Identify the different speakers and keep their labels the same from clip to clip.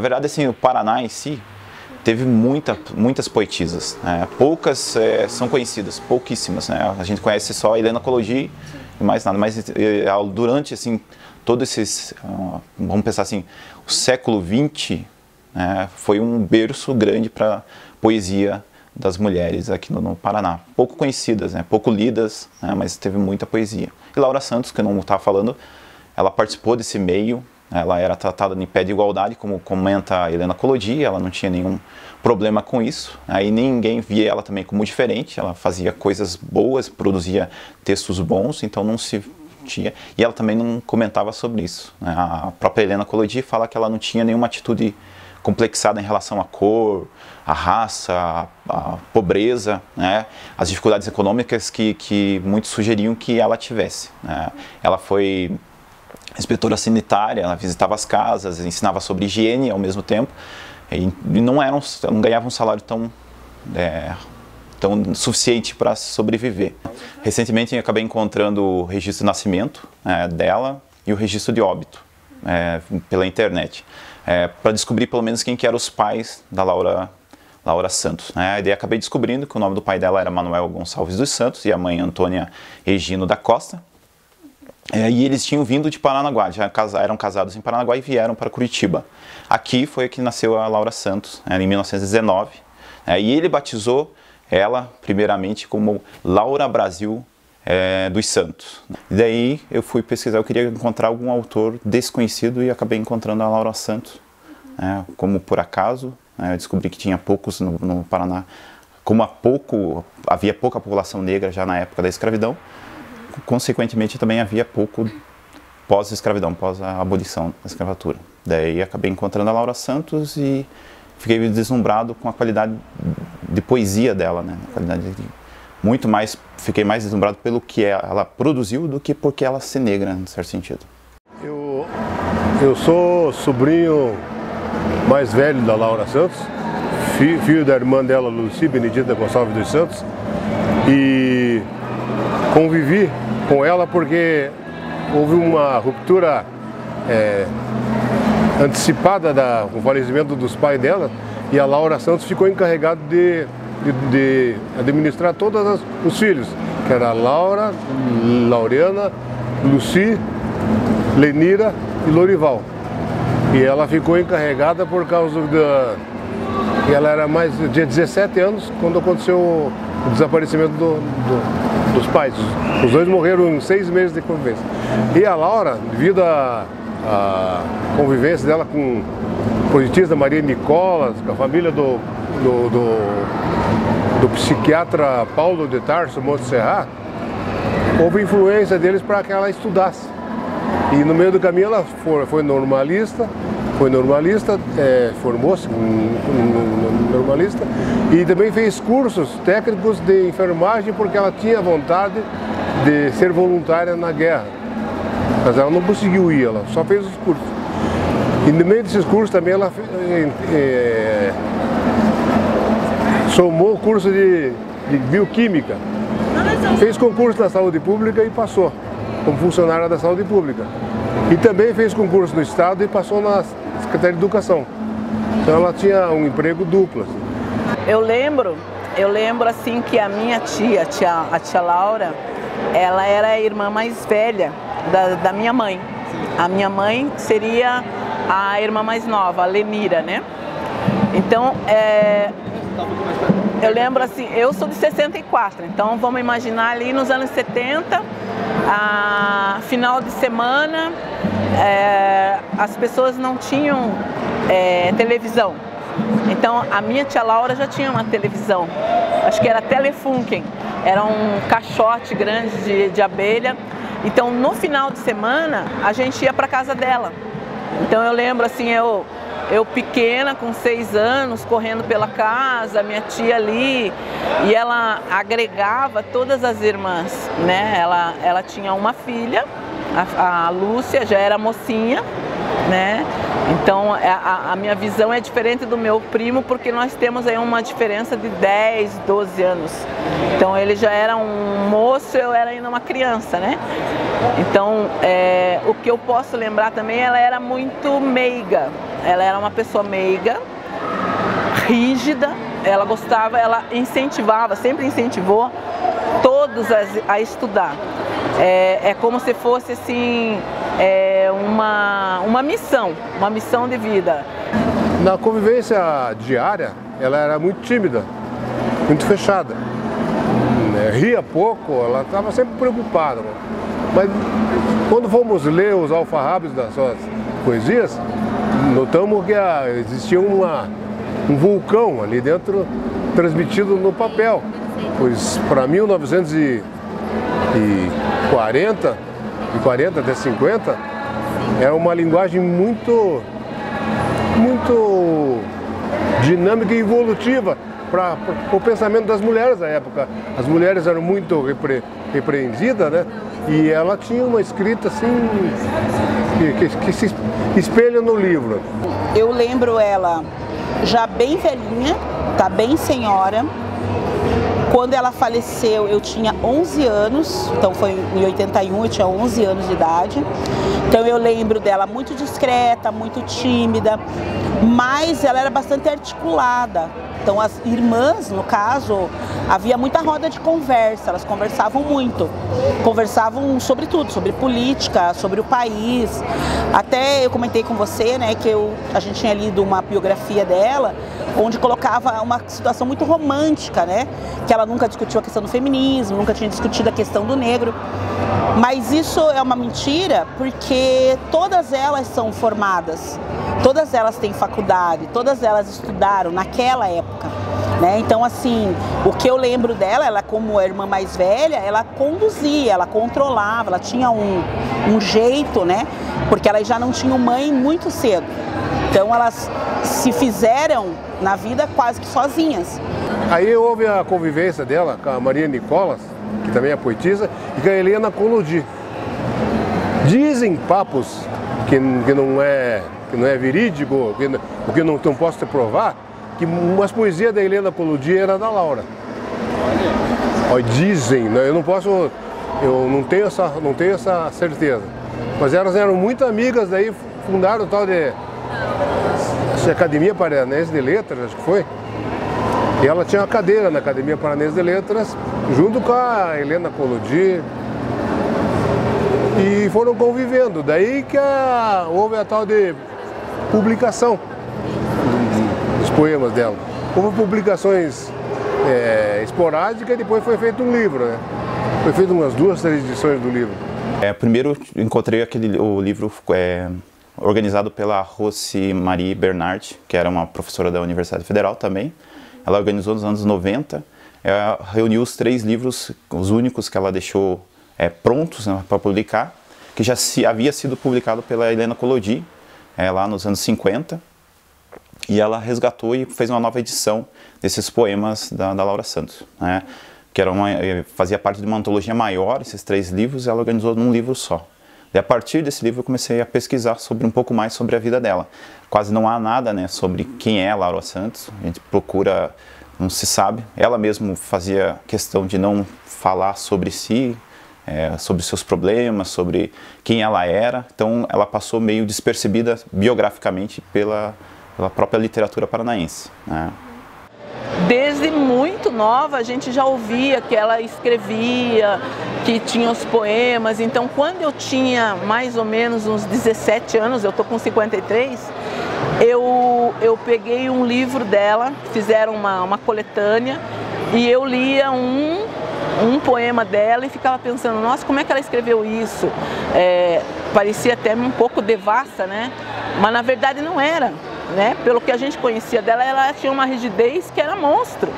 Speaker 1: verdade, assim, o Paraná em si teve muitas poetisas, né? Poucas são conhecidas, pouquíssimas, né? A gente conhece só a Helena Colodi e mais nada, mas durante, assim, todos esses, vamos pensar assim, o século XX, né, foi um berço grande para poesia das mulheres aqui no Paraná. Pouco conhecidas, né, pouco lidas, né, mas teve muita poesia. E Laura Santos, que eu não estava falando, ela participou desse meio, ela era tratada em pé de igualdade, como comenta a Helena Colodi, ela não tinha nenhum problema com isso, aí ninguém via ela também como diferente, ela fazia coisas boas, produzia textos bons, então não se tinha, e ela também não comentava sobre isso, né? A própria Helena Colodi fala que ela não tinha nenhuma atitude complexada em relação à cor, à raça, à pobreza, né? As dificuldades econômicas que muitos sugeriam que ela tivesse, né? Ela foi inspetora sanitária, ela visitava as casas, ensinava sobre higiene ao mesmo tempo, e não ganhava um salário tão suficiente para sobreviver. Recentemente eu acabei encontrando o registro de nascimento dela e o registro de óbito pela internet, para descobrir pelo menos quem que eram os pais da Laura Santos, né? E daí acabei descobrindo que o nome do pai dela era Manuel Gonçalves dos Santos e a mãe Antônia Regino da Costa. E eles tinham vindo de Paranaguá, já eram casados em Paranaguá e vieram para Curitiba. Aqui foi que nasceu a Laura Santos, em 1919. E ele batizou ela, primeiramente, como Laura Brasil dos Santos. E daí eu fui pesquisar, eu queria encontrar algum autor desconhecido e acabei encontrando a Laura Santos. Como por acaso, eu descobri que tinha poucos no Paraná. Como havia pouca população negra já na época da escravidão, consequentemente também havia pouco pós-escravidão, pós-abolição da escravatura. Daí acabei encontrando a Laura Santos e fiquei deslumbrado com a qualidade de poesia dela, né? Fiquei mais deslumbrado pelo que ela produziu do que porque ela ser negra, em certo sentido.
Speaker 2: Eu sou sobrinho mais velho da Laura Santos, filho da irmã dela, Luci Benedita Gonçalves dos Santos, e convivi com ela porque houve uma ruptura antecipada com o falecimento dos pais dela, e a Laura Santos ficou encarregada de administrar todos os filhos, que era Laura, Laureana, Luci, Lenira e Lorival. E ela ficou encarregada por causa que ela era de 17 anos quando aconteceu o desaparecimento dos pais. Os dois morreram em 6 meses de convivência. E a Laura, devido à convivência dela com o poetista Maria Nicolas, com a família do psiquiatra Paulo de Tarso Monte Serrat, houve influência deles para que ela estudasse. E no meio do caminho ela foi normalista, formou-se normalista e também fez cursos técnicos de enfermagem porque ela tinha vontade de ser voluntária na guerra. Mas ela não conseguiu ir, ela só fez os cursos. E no meio desses cursos também ela somou o curso de bioquímica. Fez concurso na saúde pública e passou como funcionária da saúde pública. E também fez concurso no Estado e passou na Secretaria de Educação. Então ela tinha um emprego duplo.
Speaker 3: Eu lembro assim que a minha a tia Laura, ela era a irmã mais velha da minha mãe. A minha mãe seria a irmã mais nova, a Lenira, né? Então, eu lembro assim, eu sou de 64, então vamos imaginar ali nos anos 70, final de semana, as pessoas não tinham televisão. Então a minha tia Laura já tinha uma televisão, acho que era Telefunken, era um caixote grande de abelha. Então no final de semana a gente ia para casa dela. Então eu lembro assim, eu pequena, com 6 anos, correndo pela casa, minha tia ali, e ela agregava todas as irmãs, né? Ela tinha uma filha, a Lúcia, já era mocinha, né? Então a minha visão é diferente do meu primo, porque nós temos aí uma diferença de 10, 12 anos. Então ele já era um moço, eu era ainda uma criança, né? Então, o que eu posso lembrar também, ela era muito meiga. Ela era uma pessoa meiga, rígida. Ela gostava, ela incentivava, sempre incentivou todos a estudar. É como se fosse assim, uma missão de vida.
Speaker 2: Na convivência diária, ela era muito tímida, muito fechada. Ria pouco, ela estava sempre preocupada. Mas quando fomos ler os alfarrábios das suas poesias, notamos que existia um vulcão ali dentro, transmitido no papel. Pois para 1940, de 40 até 50, era uma linguagem muito dinâmica e evolutiva para o pensamento das mulheres da época. As mulheres eram muito repreendidas, né? E ela tinha uma escrita assim que se espelha no livro.
Speaker 4: Eu lembro ela já bem velhinha, tá bem senhora. Quando ela faleceu, eu tinha 11 anos, então foi em 81, eu tinha 11 anos de idade. Então eu lembro dela muito discreta, muito tímida, mas ela era bastante articulada. Então as irmãs, no caso, havia muita roda de conversa, elas conversavam muito. Conversavam sobre tudo, sobre política, sobre o país. Até eu comentei com você, né, que a gente tinha lido uma biografia dela, onde colocava uma situação muito romântica, né? Que ela nunca discutiu a questão do feminismo, nunca tinha discutido a questão do negro. Mas isso é uma mentira, porque todas elas são formadas, todas elas têm faculdade, todas elas estudaram naquela época, né? Então, assim, o que eu lembro dela, ela como a irmã mais velha, ela conduzia, ela controlava, ela tinha um jeito, né? Porque elas já não tinham mãe muito cedo. Então, elas se fizeram na vida quase que sozinhas.
Speaker 2: Aí houve a convivência dela com a Maria Nicolas, que também é poetisa, e com a Helena Collodi. Dizem papos que não é verídico, que não posso te provar, que umas poesias da Helena Collodi era da Laura. Dizem, né? Eu não tenho essa certeza. Mas elas eram muito amigas, daí fundaram o tal de Academia Paranaense de Letras, acho que foi. E ela tinha uma cadeira na Academia Paranaense de Letras, junto com a Helena Collodi. E foram convivendo. Daí que houve a tal de publicação dos poemas dela. Houve publicações esporádicas e depois foi feito um livro, né? Foi feito umas 2, 3 edições do livro.
Speaker 1: Primeiro encontrei o livro organizado pela Rosy Marie Bernard, que era uma professora da Universidade Federal também. Ela organizou nos anos 90, reuniu os 3 livros, os únicos que ela deixou prontos, né, para publicar, que já havia sido publicado pela Helena Collodi, lá nos anos 50, e ela resgatou e fez uma nova edição desses poemas da Laura Santos, né, que fazia parte de uma antologia maior, esses 3 livros, e ela organizou num livro só. E a partir desse livro eu comecei a pesquisar um pouco mais sobre a vida dela. Quase não há nada, né, sobre quem é a Laura Santos, a gente procura, não se sabe. Ela mesma fazia questão de não falar sobre si, sobre seus problemas, sobre quem ela era. Então ela passou meio despercebida biograficamente pela própria literatura paranaense, né?
Speaker 3: Desde muito nova a gente já ouvia que ela escrevia, que tinha os poemas. Então quando eu tinha mais ou menos uns 17 anos, eu tô com 53, eu peguei um livro dela, fizeram uma coletânea e eu lia um poema dela e ficava pensando, nossa, como é que ela escreveu isso? Parecia até um pouco devassa, né? Mas na verdade não era. Né? Pelo que a gente conhecia dela, ela tinha uma rigidez que era monstro,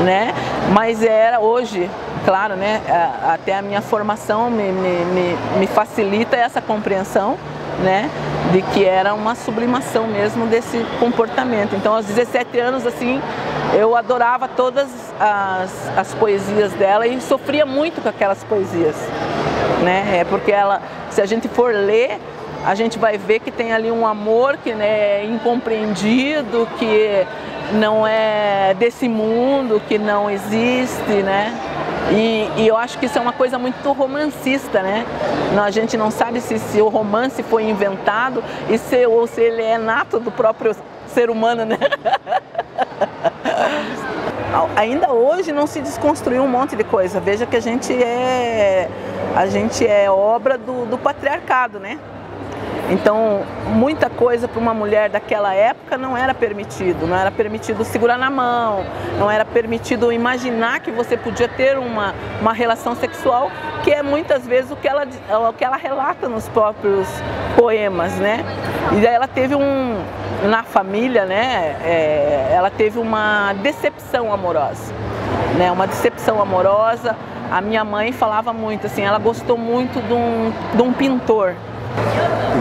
Speaker 3: né? Mas era hoje, claro, né? Até a minha formação me facilita essa compreensão, né? De que era uma sublimação mesmo desse comportamento. Então, aos 17 anos, assim, eu adorava todas as poesias dela e sofria muito com aquelas poesias, né? Porque ela, se a gente for ler, a gente vai ver que tem ali um amor que, né, é incompreendido, que não é desse mundo, que não existe, né? E eu acho que isso é uma coisa muito romancista, né? A gente não sabe se o romance foi inventado ou se ele é nato do próprio ser humano, né? Ainda hoje não se desconstruiu um monte de coisa. Veja que a gente é obra do patriarcado, né? Então, muita coisa para uma mulher daquela época não era permitido. Não era permitido segurar na mão, não era permitido imaginar que você podia ter uma relação sexual, que é muitas vezes o que ela relata nos próprios poemas, né? E daí ela teve na família, né? Ela teve uma decepção amorosa, né? Uma decepção amorosa. A minha mãe falava muito assim, ela gostou muito de um pintor.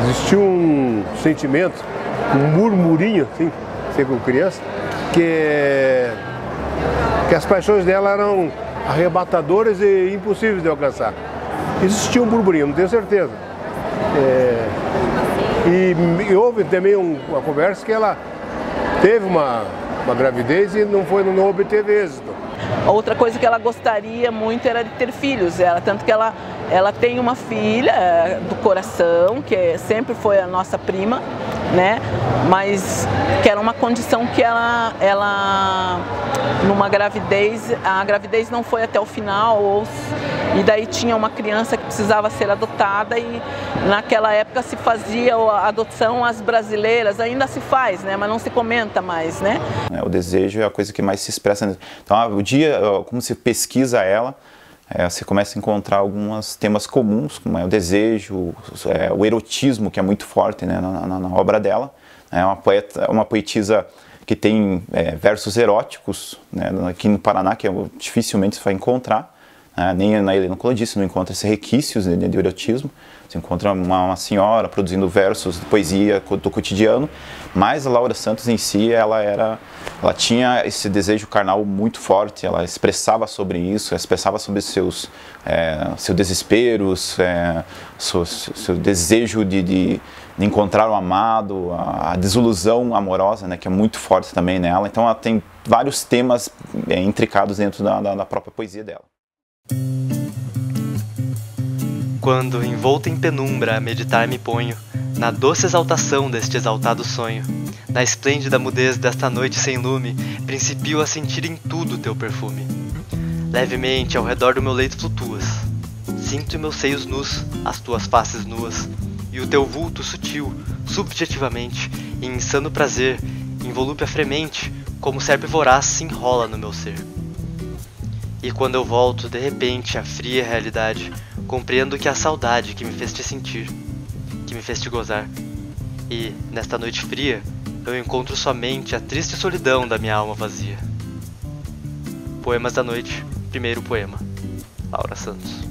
Speaker 2: Existia um sentimento, um murmurinho, assim, como criança, que as paixões dela eram arrebatadoras e impossíveis de alcançar. Existia um burburinho, não tenho certeza. E houve também uma conversa que ela teve uma gravidez e não obteve êxito.
Speaker 3: Outra coisa que ela gostaria muito era de ter filhos, tanto que ela tem uma filha do coração, que sempre foi a nossa prima, né? Mas que era uma condição que ela numa gravidez, a gravidez não foi até o final, e daí tinha uma criança que precisava ser adotada, e naquela época se fazia a adoção às brasileiras, ainda se faz, né? Mas não se comenta mais, né?
Speaker 1: O desejo é a coisa que mais se expressa. Então, o dia, como se pesquisa ela, você começa a encontrar alguns temas comuns, como o desejo, o erotismo, que é muito forte, né, na obra dela. É uma poetisa que tem versos eróticos, né, aqui no Paraná, que dificilmente se vai encontrar. Nem na Helena Collodi não encontra esses requisitos de erotismo. Você encontra uma senhora produzindo versos de poesia do cotidiano, mas a Laura Santos em si, ela tinha esse desejo carnal muito forte, ela expressava sobre isso, expressava sobre seus desesperos, seu desejo de encontrar o amado, a desilusão amorosa, né, que é muito forte também nela. Então ela tem vários temas intricados dentro da própria poesia dela.
Speaker 5: Quando, envolto em penumbra, a meditar me ponho, na doce exaltação deste exaltado sonho, na esplêndida mudez desta noite sem lume, principio a sentir em tudo teu perfume. Levemente ao redor do meu leito flutuas, sinto em meus seios nus as tuas faces nuas, e o teu vulto sutil, subjetivamente, em insano prazer, em volúpia fremente, como serpe voraz se enrola no meu ser. E quando eu volto, de repente, à fria realidade, compreendo que é a saudade que me fez te sentir, que me fez te gozar. E, nesta noite fria, eu encontro somente a triste solidão da minha alma vazia. Poemas da Noite, primeiro poema. Laura Santos.